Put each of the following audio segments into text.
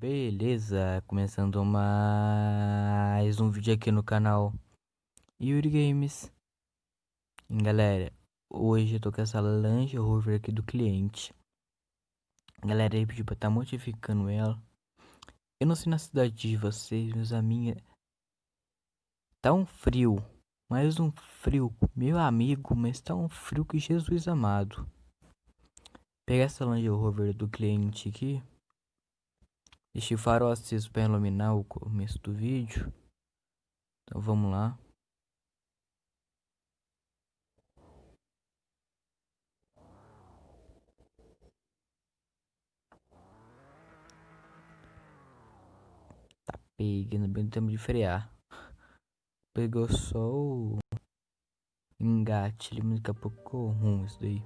Beleza, começando mais um vídeo aqui no canal Yuri Games. E galera, hoje eu tô com essa Land Rover aqui do cliente. Galera, ele pediu pra tá modificando ela. Eu não sei na cidade de vocês, mas a minha tá um frio. Mais um frio, meu amigo, mas tá um frio que Jesus amado. Pegar essa Land Rover do cliente aqui. Deixei o farol aceso pra iluminar o começo do vídeo. Então vamos lá. Pegando bem no tempo de frear. Pegou só o engate ali, mas daqui a pouco ficou ruim isso daí.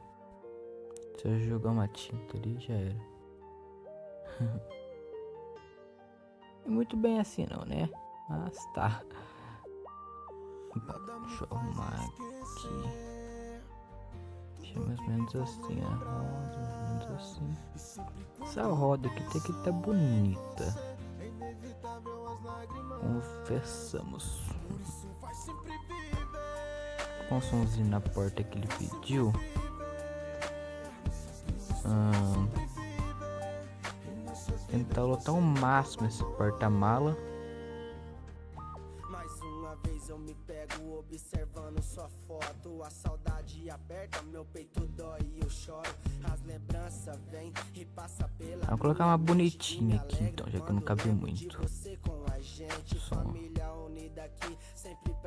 Se eu jogar uma tinta ali, já era. É muito bem assim não, né? Mas tá. Deixa eu arrumar aqui. Deixa mais ou menos assim a roda, mais ou menos assim. Essa roda aqui tem que tá bonita. Confessamos. Com o somzinho na porta que ele pediu. Tentar lotar ao máximo esse porta-mala. Mais uma vez eu me pego observando sua foto. A saudade aperta, meu peito dói e eu choro. As lembranças vêm e passa pela. Vou colocar uma bonitinha aqui então, já que eu não cabe muito. Só.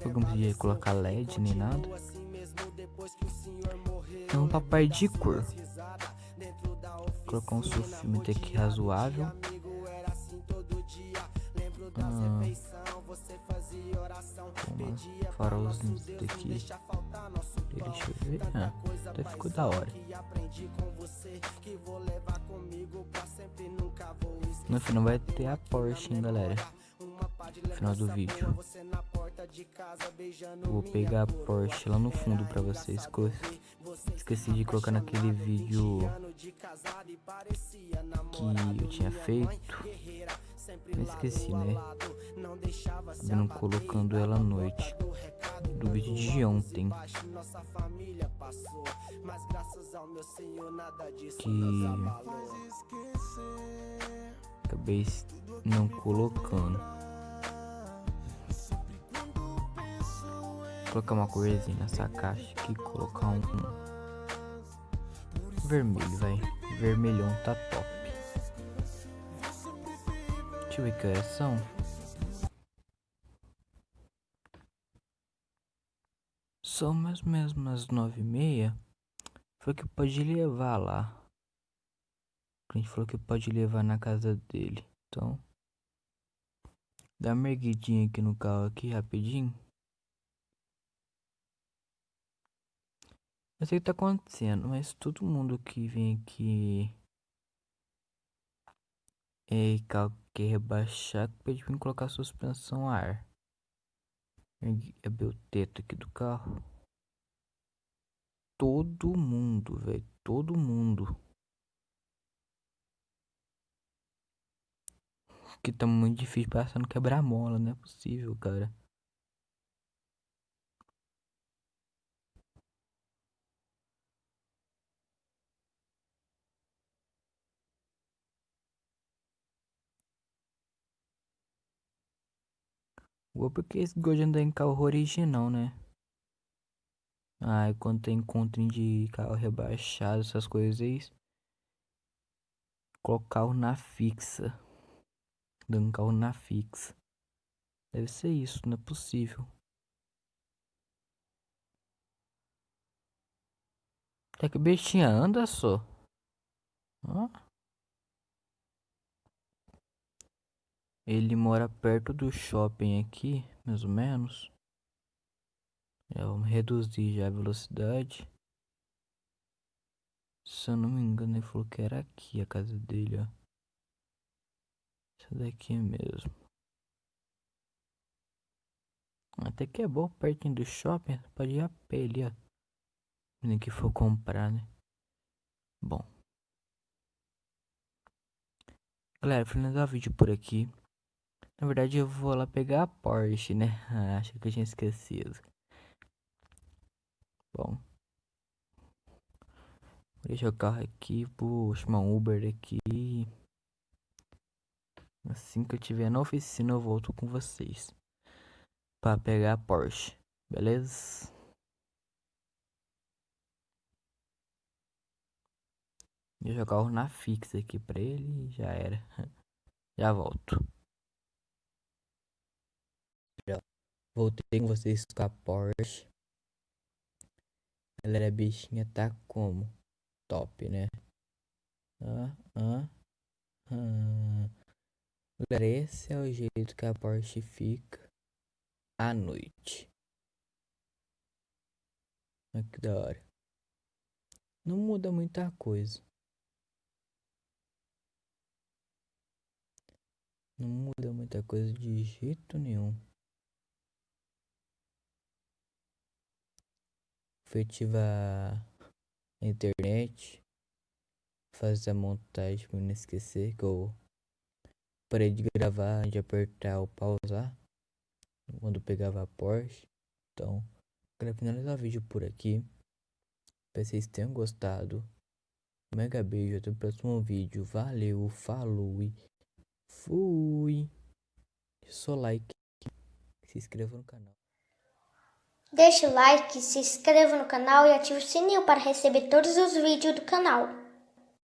Eu não podia colocar LED nem nada. Então, papai de cor. Vou colocar um sulfímetro aqui razoável. Uma farolzinho daqui. Deixa eu ver. Até ficou da hora. No final vai ter a Porsche, hein, galera. No final do vídeo. Vou pegar a Porsche lá no fundo pra vocês. Esqueci de colocar naquele vídeo que eu tinha feito. Eu esqueci, né? Não colocando ela à noite. Do vídeo de ontem. Que acabei não colocando. Vou colocar uma corzinha nessa caixa aqui. Colocar um vermelho, vai. Vermelhão tá top. Deixa eu ver que horas são. São mais ou menos umas 9h30. Foi que pode levar lá. A gente falou que pode levar na casa dele. Então, dá uma erguidinha aqui no carro aqui rapidinho. Eu sei o que tá acontecendo, mas todo mundo que vem aqui carro quer rebaixar, pede pra mim colocar suspensão a ar. Abrir o teto aqui do carro. Todo mundo, velho. Todo mundo. Que tá muito difícil passar no quebra-mola, não é possível, cara. Ou porque esse gosto de andar em carro original, né? Ah, e quando tem encontro de carro rebaixado, essas coisas aí, colocar o carro na fixa. Dando um carro na fixa. Deve ser isso, não é possível. Até que o bestinha anda só. Ó. Ele mora perto do shopping aqui, mais ou menos. Já vamos reduzir já a velocidade. Se eu não me engano, ele falou que era aqui a casa dele, ó. Essa daqui mesmo. Até que é bom, pertinho do shopping. Pode ir a pé ali, ó. Nem que for comprar, né? Bom. Galera, finalizar o vídeo por aqui. Na verdade, eu vou lá pegar a Porsche, né? Acho que eu tinha esquecido. Bom, vou deixar o carro aqui, vou chamar um Uber aqui. Assim que eu estiver na oficina, eu volto com vocês pra pegar a Porsche, beleza? Deixa o carro na fixa aqui pra ele e já era. Já volto. Já voltei com vocês com a Porsche. Galera, a bichinha tá como? Top, né? Ah, ah, ah. Galera, esse é o jeito que a Porsche fica à noite. Olha que da hora. Não muda muita coisa. Não muda muita coisa de jeito nenhum. Fui ativar a internet. Fazer a montagem pra não esquecer que eu parei de gravar, de apertar o pausar quando pegava a Porsche. Então, quero finalizar o vídeo por aqui. Espero que vocês tenham gostado. Mega beijo, até o próximo vídeo. Valeu, falou e fui. Só like, se inscreva no canal. Deixe o like, se inscreva no canal e ative o sininho para receber todos os vídeos do canal.